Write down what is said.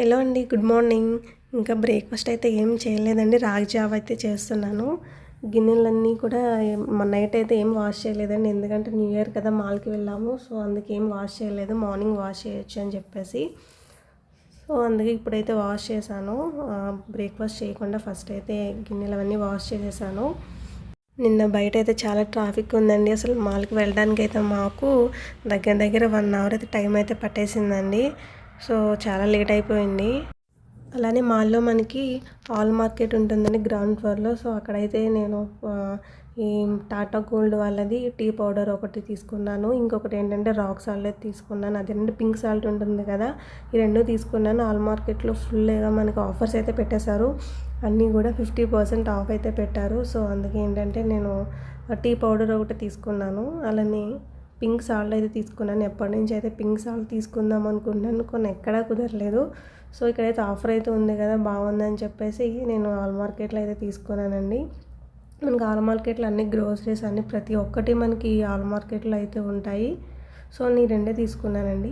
Hello అండి, good morning. ఇంకా breakfast అయితే ఏం చేయలేదండి, రాగి జావ అయితే చేస్తున్నాను. గిన్నెలన్నీ కూడా నైట్ అయితే ఏం వాష్ చేయలేదండి, ఎందుకంటే న్యూ ఇయర్ కదా, మాల్కి వెళ్ళాము. సో అందుకే ఏం వాష్ చేయలేదు, మార్నింగ్ వాష్ చేయొచ్చు అని చెప్పేసి. సో అందుకే ఇప్పుడైతే వాష్ చేశాను. బ్రేక్ఫాస్ట్ చేయకుండా ఫస్ట్ అయితే గిన్నెలు అవన్నీ వాష్ చేసేసాను. నిన్న బయట అయితే చాలా ట్రాఫిక్ ఉందండి. అసలు మాల్కి వెళ్ళడానికి అయితే మాకు దగ్గర దగ్గర 1 అవర్ అయితే టైం అయితే పట్టేసిందండి. సో చాలా లేట్ అయిపోయింది. అలానే మాల్లో మనకి ఆల్ మార్కెట్ ఉంటుందండి గ్రౌండ్ ఫ్లోర్లో. సో అక్కడైతే నేను ఈ టాటా గోల్డ్ వాళ్ళది టీ పౌడర్ ఒకటి తీసుకున్నాను. ఇంకొకటి ఏంటంటే రాక్ సాల్ట్ తీసుకున్నాను. అదేంటంటే పింక్ సాల్ట్ ఉంటుంది కదా, ఈ రెండు తీసుకున్నాను. ఆల్ మార్కెట్లో ఫుల్గా మనకి ఆఫర్స్ అయితే పెట్టేశారు. అన్నీ కూడా 50% ఆఫ్ అయితే పెట్టారు. సో అందుకే ఏంటంటే నేను టీ పౌడర్ ఒకటి తీసుకున్నాను. అలానే పింక్ సాల్ట్ అయితే తీసుకున్నాను. ఎప్పటి నుంచి అయితే పింక్ సాల్ట్ తీసుకుందాం అనుకుంటున్నాను, కొన్ని ఎక్కడా కుదరలేదు. సో ఇక్కడైతే ఆఫర్ అయితే ఉంది కదా, బాగుందని చెప్పేసి నేను ఆల్ మార్కెట్లో అయితే తీసుకున్నానండి. మనకి ఆల్ మార్కెట్లో అన్ని గ్రోసరీస్ అన్ని ప్రతి ఒక్కటి మనకి ఆల్ మార్కెట్లో అయితే ఉంటాయి. సో నేను రెండే తీసుకున్నానండి.